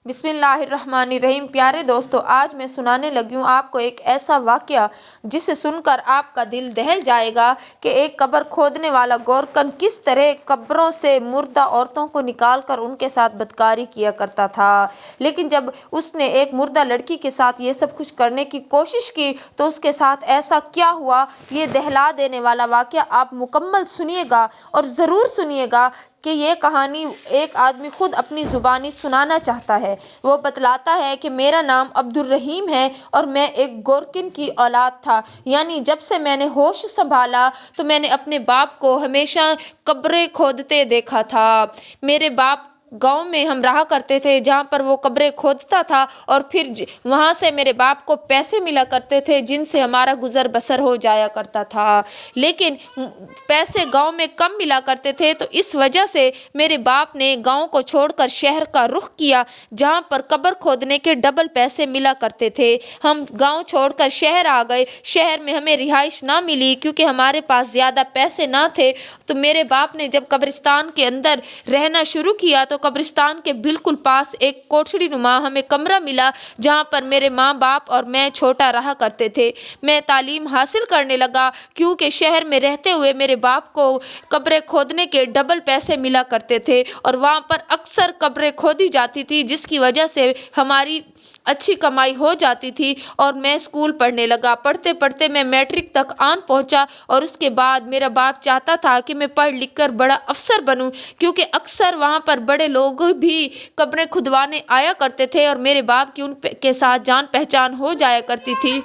बिस्मिल्लाहिर्रहमानिर्रहीम। प्यारे दोस्तों, आज मैं सुनाने लगी हूँ आपको एक ऐसा वाक़या जिसे सुनकर आपका दिल दहल जाएगा कि एक कब्र खोदने वाला गोरकन किस तरह कब्रों से मुर्दा औरतों को निकालकर उनके साथ बदकारी किया करता था। लेकिन जब उसने एक मुर्दा लड़की के साथ ये सब कुछ करने की कोशिश की तो उसके साथ ऐसा क्या हुआ, ये दहला देने वाला वाक़या आप मुकम्मल सुनिएगा और ज़रूर सुनिएगा कि ये कहानी एक आदमी खुद अपनी ज़ुबानी सुनाना चाहता है। वो बतलाता है कि मेरा नाम अब्दुल रहीम है और मैं एक गोरकिन की औलाद था। यानी जब से मैंने होश संभाला तो मैंने अपने बाप को हमेशा कब्रें खोदते देखा था। मेरे बाप गांव में हम रहा करते थे जहाँ पर वो कब्रें खोदता था और फिर वहाँ से मेरे बाप को पैसे मिला करते थे जिनसे हमारा गुजर बसर हो जाया करता था। लेकिन पैसे गांव में कम मिला करते थे तो इस वजह से मेरे बाप ने गांव को छोड़कर शहर का रुख किया जहाँ पर कब्र खोदने के डबल पैसे मिला करते थे। हम गांव छोड़कर शहर आ गए। शहर में हमें रिहाइश ना मिली क्योंकि हमारे पास ज़्यादा पैसे ना थे। तो मेरे बाप ने जब कब्रिस्तान के अंदर रहना शुरू किया तो कब्रिस्तान के बिल्कुल पास एक कोठड़ी नुमा हमें कमरा मिला जहाँ पर मेरे माँ बाप और मैं छोटा रहा करते थे। मैं तालीम हासिल करने लगा क्योंकि शहर में रहते हुए मेरे बाप को कब्रें खोदने के डबल पैसे मिला करते थे और वहाँ पर अक्सर कब्रें खोदी जाती थी जिसकी वजह से हमारी अच्छी कमाई हो जाती थी और मैं स्कूल पढ़ने लगा। पढ़ते पढ़ते मैं मैट्रिक तक आन पहुंचा और उसके बाद मेरा बाप चाहता था कि मैं पढ़ लिख कर बड़ा अफसर बनूं क्योंकि अक्सर वहाँ पर बड़े लोग भी कब्रें खुदवाने आया करते थे और मेरे बाप की उनके साथ जान पहचान हो जाया करती थी।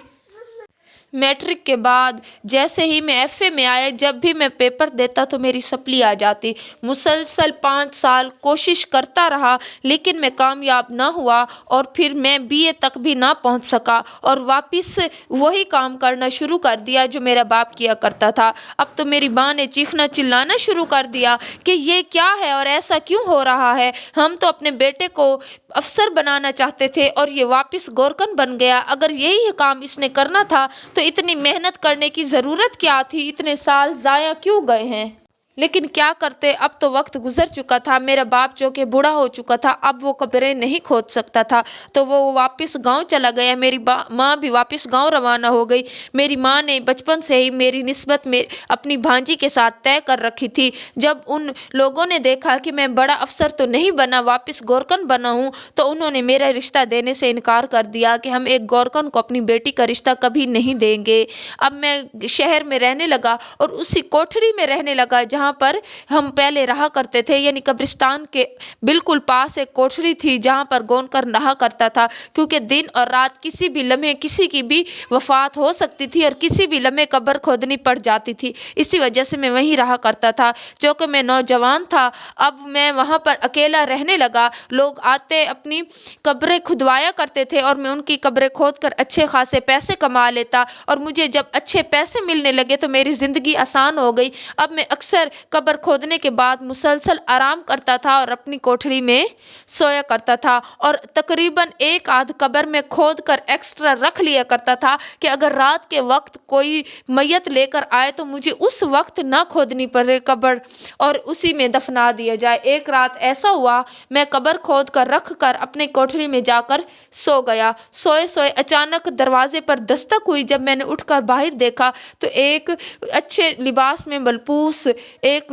मैट्रिक के बाद जैसे ही मैं एफए में आया, जब भी मैं पेपर देता तो मेरी सप्ली आ जाती। मुसलसल 5 साल कोशिश करता रहा लेकिन मैं कामयाब ना हुआ और फिर मैं बीए तक भी ना पहुंच सका और वापस वही काम करना शुरू कर दिया जो मेरा बाप किया करता था। अब तो मेरी माँ ने चीखना चिल्लाना शुरू कर दिया कि ये क्या है और ऐसा क्यों हो रहा है। हम तो अपने बेटे को अफसर बनाना चाहते थे और ये वापस गोरकन बन गया। अगर यही काम इसने करना था तो इतनी मेहनत करने की ज़रूरत क्या थी, इतने साल ज़ाया क्यों गए हैं। लेकिन क्या करते, अब तो वक्त गुजर चुका था। मेरा बाप जो कि बूढ़ा हो चुका था, अब वो कब्रें नहीं खोद सकता था तो वो वापस गांव चला गया। मेरी माँ भी वापस गांव रवाना हो गई। मेरी माँ ने बचपन से ही मेरी निस्बत में अपनी भांजी के साथ तय कर रखी थी। जब उन लोगों ने देखा कि मैं बड़ा अफसर तो नहीं बना, वापस गोरकन बना हूँ, तो उन्होंने मेरा रिश्ता देने से इनकार कर दिया कि हम एक गोरकन को अपनी बेटी का रिश्ता कभी नहीं देंगे। अब मैं शहर में रहने लगा और उसी कोठरी में रहने लगा जहाँ पर हम पहले रहा करते थे। यानी कब्रिस्तान के बिल्कुल पास एक कोठरी थी जहाँ पर गोनकर रहा करता था क्योंकि दिन और रात किसी भी लम्हे किसी की भी वफात हो सकती थी और किसी भी लम्हे कब्र खोदनी पड़ जाती थी। इसी वजह से मैं वहीं रहा करता था। जो कि मैं नौजवान था, अब मैं वहाँ पर अकेला रहने लगा। लोग आते अपनी कब्रें खुदवाया करते थे और मैं उनकी कब्रें खोद कर अच्छे खासे पैसे कमा लेता और मुझे जब अच्छे पैसे मिलने लगे तो मेरी ज़िंदगी आसान हो गई। अब मैं अक्सर कब्र खोदने के बाद मुसलसल आराम करता था और अपनी कोठरी में सोया करता था और तकरीबन एक आध कब्र में खोद कर एक्स्ट्रा रख लिया करता था कि अगर रात के वक्त कोई मैयत लेकर आए तो मुझे उस वक्त ना खोदनी पड़े कब्र और उसी में दफना दिया जाए। एक रात ऐसा हुआ, मैं कब्र खोद कर रख कर अपने कोठरी में जाकर सो गया। सोए सोए अचानक दरवाजे पर दस्तक हुई। जब मैंने उठकर बाहर देखा तो एक अच्छे लिबास में मलबूस एक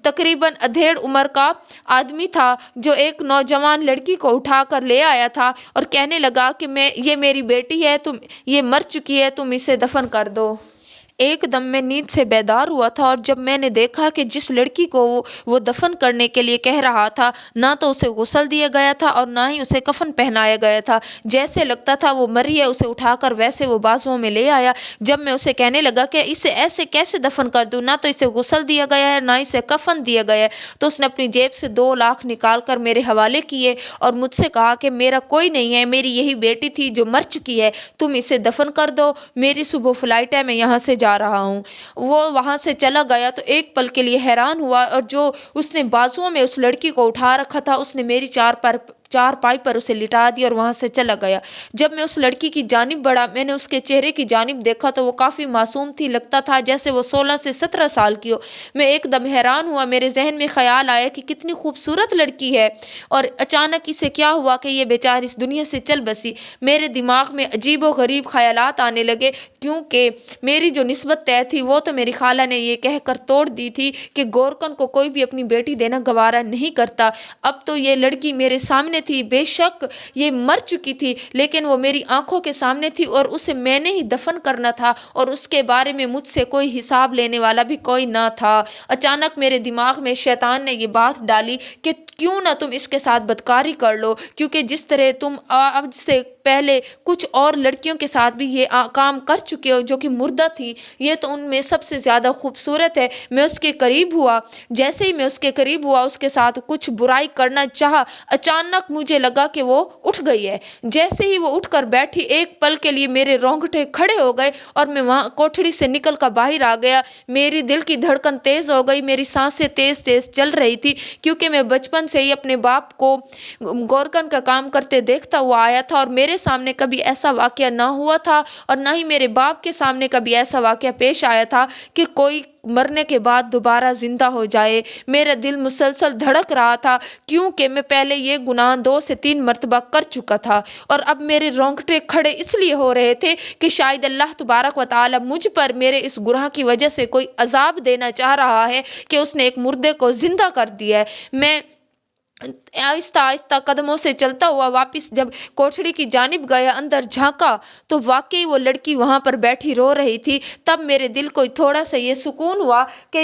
तकरीबन अधेड़ उम्र का आदमी था जो एक नौजवान लड़की को उठा कर ले आया था और कहने लगा कि ये मेरी बेटी है, ये मर चुकी है, तुम इसे दफन कर दो। एकदम मैं नींद से बेदार हुआ था और जब मैंने देखा कि जिस लड़की को वो दफन करने के लिए कह रहा था, ना तो उसे गुस्ल दिया गया था और ना ही उसे कफन पहनाया गया था। जैसे लगता था वो मरी है, उसे उठाकर वैसे वो बाजुओं में ले आया। जब मैं उसे कहने लगा कि इसे ऐसे कैसे दफन कर दूं, ना तो इसे गुस्ल दिया गया है ना इसे कफन दिया गया है, तो उसने अपनी जेब से 2 लाख निकाल कर मेरे हवाले किए और मुझसे कहा कि मेरा कोई नहीं है, मेरी यही बेटी थी जो मर चुकी है, तुम इसे दफन कर दो, मेरी सुबह फ्लाइट है, मैं यहाँ से जा रहा हूँ। वो वहाँ से चला गया तो एक पल के लिए हैरान हुआ और जो उसने बाजुओं में उस लड़की को उठा रखा था उसने मेरी 4 चारपाई पर उसे लिटा दिया और वहाँ से चला गया। जब मैं उस लड़की की जानिब बढ़ा, मैंने उसके चेहरे की जानिब देखा तो वो काफ़ी मासूम थी, लगता था जैसे वो 16 से 17 साल की हो। मैं एकदम हैरान हुआ, मेरे जहन में ख्याल आया कि कितनी खूबसूरत लड़की है, और अचानक इसे क्या हुआ कि ये बेचारी इस दुनिया से चल बसी। मेरे दिमाग में अजीब व गरीब ख्यालात आने लगे, क्योंकि मेरी जो निस्बत तय थी वो तो मेरी खाला ने ये कहकर तोड़ दी थी कि गोरकन को कोई भी अपनी बेटी देना गवारा नहीं करता। अब तो ये लड़की मेरे सामने थी, बेशक ये मर चुकी थी, लेकिन वो मेरी आंखों के सामने थी और उसे मैंने ही दफन करना था, और उसके बारे में मुझसे कोई हिसाब लेने वाला भी कोई ना था। अचानक मेरे दिमाग में शैतान ने ये बात डाली कि क्यों ना तुम इसके साथ बदकारी कर लो, क्योंकि जिस तरह तुम अब से पहले कुछ और लड़कियों के साथ भी ये काम कर चुके हो जो कि मुर्दा थी, ये तो उनमें सबसे ज़्यादा खूबसूरत है। मैं उसके करीब हुआ, जैसे ही मैं उसके करीब हुआ, उसके साथ कुछ बुराई करना चाहा, अचानक मुझे लगा कि वो उठ गई है। जैसे ही वो उठकर बैठी, एक पल के लिए मेरे रोंगटे खड़े हो गए और मैं वहाँ कोठड़ी से निकल कर बाहर आ गया। मेरी दिल की धड़कन तेज़ हो गई, मेरी सांसें तेज़ तेज़ चल रही थी, क्योंकि मैं बचपन से ही अपने बाप को गोरकन का काम करते देखता हुआ आया था, और मेरे सामने कभी ऐसा वाक़या ना हुआ था और ना ही मेरे बाप के सामने कभी ऐसा वाक़या पेश आया था कि कोई मरने के बाद दोबारा ज़िंदा हो जाए। मेरा दिल मुसलसल धड़क रहा था, क्योंकि मैं पहले ये गुनाह 2 से 3 मरतबा कर चुका था, और अब मेरे रोंगटे खड़े इसलिए हो रहे थे कि शायद अल्लाह तबारक व तआला मुझ पर मेरे इस गुनाह की वजह से कोई अजाब देना चाह रहा है कि उसने एक मुर्दे को ज़िंदा कर दिया है। मैं आहिस्ता आहिस्ता कदमों से चलता हुआ वापस जब कोठड़ी की जानिब गया, अंदर झांका तो वाकई वो लड़की वहाँ पर बैठी रो रही थी। तब मेरे दिल को थोड़ा सा ये सुकून हुआ कि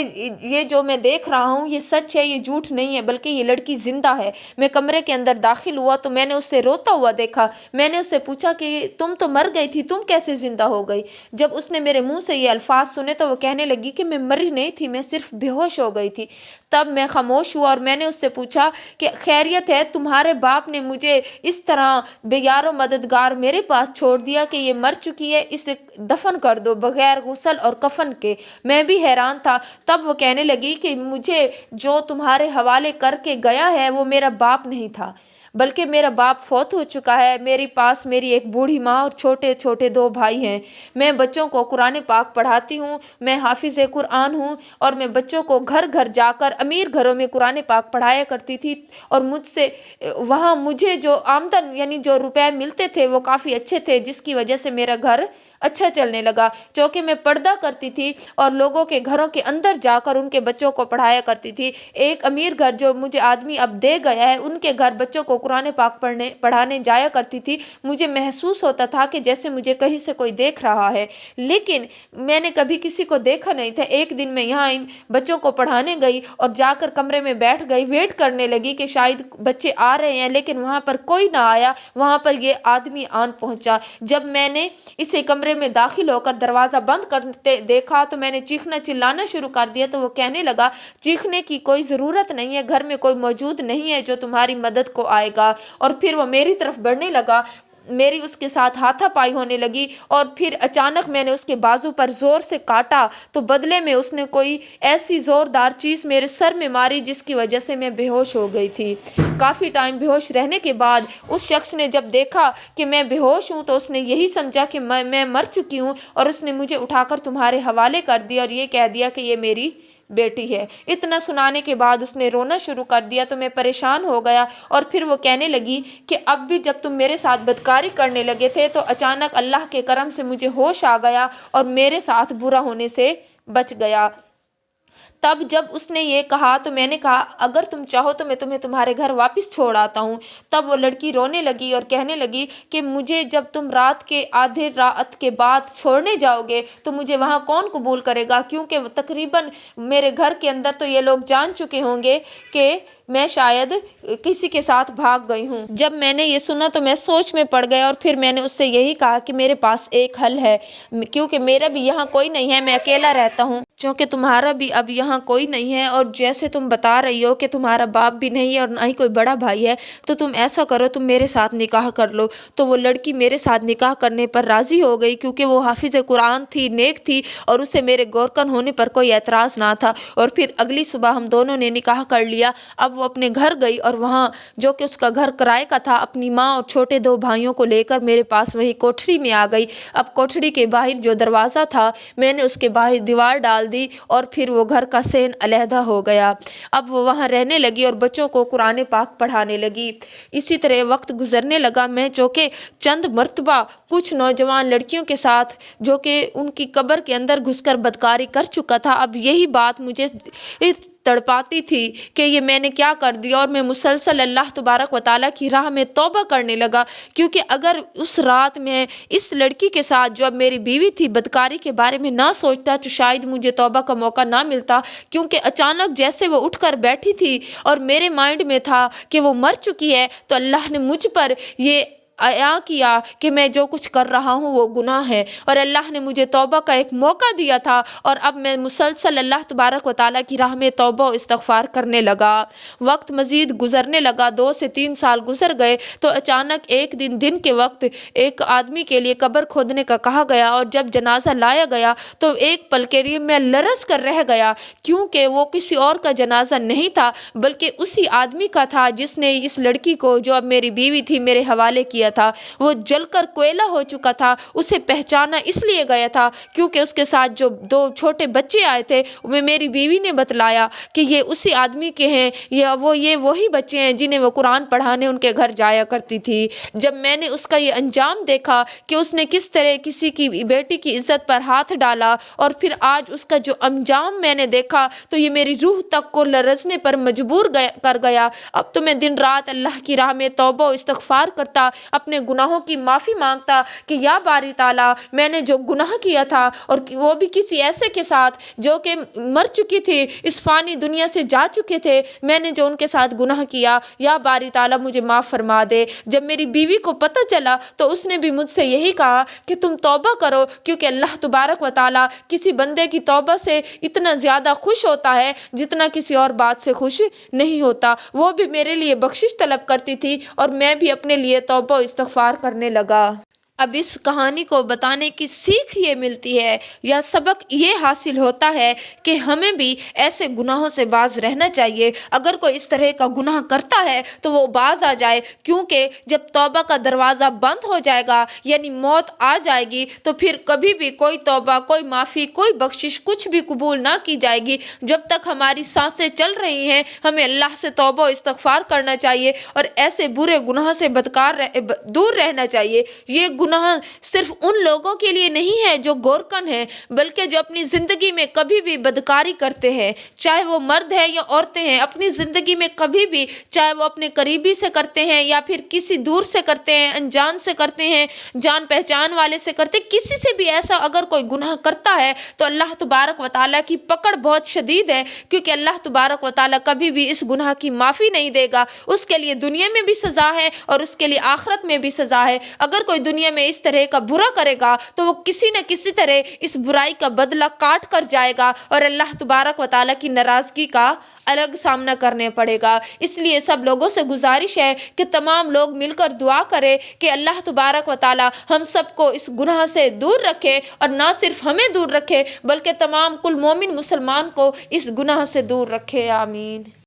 ये जो मैं देख रहा हूँ ये सच है, ये झूठ नहीं है, बल्कि ये लड़की ज़िंदा है। मैं कमरे के अंदर दाखिल हुआ तो मैंने उससे रोता हुआ देखा। मैंने उससे पूछा कि तुम तो मर गई थी, तुम कैसे ज़िंदा हो गई? जब उसने मेरे मुँह से ये अल्फाज सुने तो वो कहने लगी कि मैं मरी नहीं थी, मैं सिर्फ बेहोश हो गई थी। तब मैं खामोश हुआ और मैंने उससे पूछा कि खैरियत है, तुम्हारे बाप ने मुझे इस तरह बेयारो मददगार मेरे पास छोड़ दिया कि ये मर चुकी है, इसे दफन कर दो बगैर गुस्ल और कफन के। मैं भी हैरान था। तब वो कहने लगी कि मुझे जो तुम्हारे हवाले करके गया है वो मेरा बाप नहीं था, बल्कि मेरा बाप फौत हो चुका है। मेरे पास मेरी एक बूढ़ी माँ और छोटे छोटे 2 भाई हैं। मैं बच्चों को कुरान पाक पढ़ाती हूँ, मैं हाफिज़ कुरान हूँ, और मैं बच्चों को घर घर जाकर अमीर घरों में कुरान पाक पढ़ाया करती थी, और मुझसे वहाँ मुझे जो आमदन यानी जो रुपए मिलते थे वो काफ़ी अच्छे थे, जिसकी वजह से मेरा घर अच्छा चलने लगा। चूँकि मैं पर्दा करती थी और लोगों के घरों के अंदर जाकर उनके बच्चों को पढ़ाया करती थी। एक अमीर घर जो मुझे आदमी अब दे गया है, उनके घर बच्चों को कुरान पाक पढ़ाने जाया करती थी। मुझे महसूस होता था कि जैसे मुझे कहीं से कोई देख रहा है, लेकिन मैंने कभी किसी को देखा नहीं था। एक दिन मैं यहाँ इन बच्चों को पढ़ाने गई और जाकर कमरे में बैठ गई, वेट करने लगी कि शायद बच्चे आ रहे हैं, लेकिन वहाँ पर कोई ना आया। वहाँ पर ये आदमी आन पहुँचा। जब मैंने इसे कमरे में दाखिल होकर दरवाज़ा बंद करते देखा तो मैंने चीखना चिल्लाना शुरू कर दिया। तो वो कहने लगा, चीखने की कोई ज़रूरत नहीं है, घर में कोई मौजूद नहीं है जो तुम्हारी मदद को आएगा। और फिर वो मेरी तरफ बढ़ने लगा, मेरी उसके साथ हाथापाई होने लगी, और फिर अचानक मैंने उसके बाजू पर ज़ोर से काटा तो बदले में उसने कोई ऐसी ज़ोरदार चीज़ मेरे सर में मारी जिसकी वजह से मैं बेहोश हो गई थी। काफ़ी टाइम बेहोश रहने के बाद उस शख्स ने जब देखा कि मैं बेहोश हूँ तो उसने यही समझा कि मैं मर चुकी हूँ, और उसने मुझे उठाकर तुम्हारे हवाले कर दिया और ये कह दिया कि ये मेरी बेटी है। इतना सुनाने के बाद उसने रोना शुरू कर दिया तो मैं परेशान हो गया, और फिर वो कहने लगी कि अब भी जब तुम मेरे साथ बदकारी करने लगे थे तो अचानक अल्लाह के करम से मुझे होश आ गया और मेरे साथ बुरा होने से बच गया। तब जब उसने ये कहा तो मैंने कहा, अगर तुम चाहो तो मैं तुम्हें तुम्हारे घर वापस छोड़ आता हूँ। तब वो लड़की रोने लगी और कहने लगी कि मुझे जब तुम रात के आधे रात के बाद छोड़ने जाओगे तो मुझे वहाँ कौन कबूल करेगा, क्योंकि तकरीबन मेरे घर के अंदर तो ये लोग जान चुके होंगे कि मैं शायद किसी के साथ भाग गई हूँ। जब मैंने ये सुना तो मैं सोच में पड़ गया, और फिर मैंने उससे यही कहा कि मेरे पास एक हल है, क्योंकि मेरा भी यहाँ कोई नहीं है, मैं अकेला रहता हूँ, क्योंकि तुम्हारा भी अब यहाँ कोई नहीं है, और जैसे तुम बता रही हो कि तुम्हारा बाप भी नहीं है और ना ही कोई बड़ा भाई है, तो तुम ऐसा करो, तुम मेरे साथ निकाह कर लो। तो वो लड़की मेरे साथ निकाह करने पर राज़ी हो गई, क्योंकि वो हाफिज़ कुरान थी, नेक थी, और उसे मेरे गोरकन होने पर कोई एतराज़ ना था। और फिर अगली सुबह हम दोनों ने निकाह कर लिया। अब اب وہ اپنے گھر گئی اور وہاں جو کہ اس کا گھر کرائے کا تھا اپنی ماں اور چھوٹے 2 بھائیوں کو لے کر میرے پاس وہی کوٹھری میں آ گئی۔ اب کوٹھری کے باہر جو دروازہ تھا میں نے اس کے باہر دیوار ڈال دی اور پھر وہ گھر کا صحن علیحدہ ہو گیا۔ اب وہ وہاں رہنے لگی اور بچوں کو قرآن پاک پڑھانے لگی۔ اسی طرح وقت گزرنے لگا، میں جو کہ چند مرتبہ کچھ نوجوان لڑکیوں کے ساتھ جو کہ ان کی قبر کے اندر گھس کر بدکاری کر چکا تھا، اب یہی بات مجھے تڑپاتی تھی کہ یہ میں نے کیا کر دیا، اور میں مسلسل اللہ تبارک و تعالیٰ کی راہ میں توبہ کرنے لگا، کیونکہ اگر اس رات میں اس لڑکی کے ساتھ جو اب میری بیوی تھی بدکاری کے بارے میں نہ سوچتا تو شاید مجھے توبہ کا موقع نہ ملتا، کیونکہ اچانک جیسے وہ اٹھ کر بیٹھی تھی اور میرے مائنڈ میں تھا کہ وہ مر چکی ہے، تو اللہ نے مجھ پر یہ عیاں کیا کہ میں جو کچھ کر رہا ہوں وہ گناہ ہے، اور اللہ نے مجھے توبہ کا ایک موقع دیا تھا، اور اب میں مسلسل اللہ تبارک و تعالیٰ کی راہ میں توبہ و استغفار کرنے لگا۔ وقت مزید گزرنے لگا، 2 سے 3 سال گزر گئے تو اچانک ایک دن کے وقت ایک آدمی کے لیے قبر کھودنے کا کہا گیا، اور جب جنازہ لایا گیا تو ایک پل کے لیے میں لرز کر رہ گیا، کیونکہ وہ کسی اور کا جنازہ نہیں تھا بلکہ اسی آدمی کا تھا جس نے اس لڑکی کو جو اب میری بیوی تھی میرے حوالے کیا تھا۔ وہ جل کر کوئلہ ہو چکا تھا، اسے پہچانا اس لیے گیا تھا کیونکہ اس کے ساتھ جو 2 چھوٹے بچے آئے تھے میری بیوی نے بتلایا کہ یہ اسی آدمی کے ہیں، یہ وہی بچے ہیں جنہیں وہ قرآن پڑھانے ان کے گھر جایا کرتی تھی۔ جب میں نے اس کا یہ انجام دیکھا کہ اس نے کس طرح کسی کی بیٹی کی عزت پر ہاتھ ڈالا، اور پھر آج اس کا جو انجام میں نے دیکھا تو یہ میری روح تک کو لرزنے پر مجبور کر گیا۔ اب تو میں دن رات اللہ کی راہ میں توبہ و استغفار کرتا، اپنے گناہوں کی معافی مانگتا کہ یا باری تعالیٰ میں نے جو گناہ کیا تھا، اور وہ بھی کسی ایسے کے ساتھ جو کہ مر چکی تھی، اس فانی دنیا سے جا چکے تھے، میں نے جو ان کے ساتھ گناہ کیا، یا باری تعالیٰ مجھے معاف فرما دے۔ جب میری بیوی کو پتہ چلا تو اس نے بھی مجھ سے یہی کہا کہ تم توبہ کرو، کیونکہ اللہ تبارک و تعالیٰ کسی بندے کی توبہ سے اتنا زیادہ خوش ہوتا ہے جتنا کسی اور بات سے خوش نہیں ہوتا۔ وہ بھی میرے لیے بخشش طلب کرتی تھی اور میں بھی اپنے لیے توبہ و استغفار کرنے لگا۔ اب اس کہانی کو بتانے کی سیکھ یہ ملتی ہے یا سبق یہ حاصل ہوتا ہے کہ ہمیں بھی ایسے گناہوں سے باز رہنا چاہیے۔ اگر کوئی اس طرح کا گناہ کرتا ہے تو وہ باز آ جائے، کیونکہ جب توبہ کا دروازہ بند ہو جائے گا یعنی موت آ جائے گی تو پھر کبھی بھی کوئی توبہ، کوئی معافی، کوئی بخشش کچھ بھی قبول نہ کی جائے گی۔ جب تک ہماری سانسیں چل رہی ہیں ہمیں اللہ سے توبہ و استغفار کرنا چاہیے اور ایسے برے گناہ سے دور رہنا چاہیے۔ یہ گناہ صرف ان لوگوں کے لیے نہیں ہے جو گورکن ہیں، بلکہ جو اپنی زندگی میں کبھی بھی بدکاری کرتے ہیں، چاہے وہ مرد ہیں یا عورتیں ہیں، اپنی زندگی میں کبھی بھی، چاہے وہ اپنے قریبی سے کرتے ہیں یا پھر کسی دور سے کرتے ہیں، انجان سے کرتے ہیں، جان پہچان والے سے کرتے ہیں، کسی سے بھی ایسا اگر کوئی گناہ کرتا ہے تو اللہ تبارک و تعالیٰ کی پکڑ بہت شدید ہے، کیونکہ اللہ تبارک و تعالیٰ کبھی بھی اس گناہ کی معافی نہیں دے گا۔ اس کے لیے دنیا میں بھی سزا ہے اور اس کے لیے آخرت میں بھی سزا ہے۔ اگر کوئی دنیا میں اس طرح کا برا کرے گا تو وہ کسی نہ کسی طرح اس برائی کا بدلہ کاٹ کر جائے گا اور اللہ تبارک و تعالیٰ کی ناراضگی کا الگ سامنا کرنے پڑے گا۔ اس لیے سب لوگوں سے گزارش ہے کہ تمام لوگ مل کر دعا کریں کہ اللہ تبارک و تعالیٰ ہم سب کو اس گناہ سے دور رکھے، اور نہ صرف ہمیں دور رکھے بلکہ تمام کل مومن مسلمان کو اس گناہ سے دور رکھے۔ آمین۔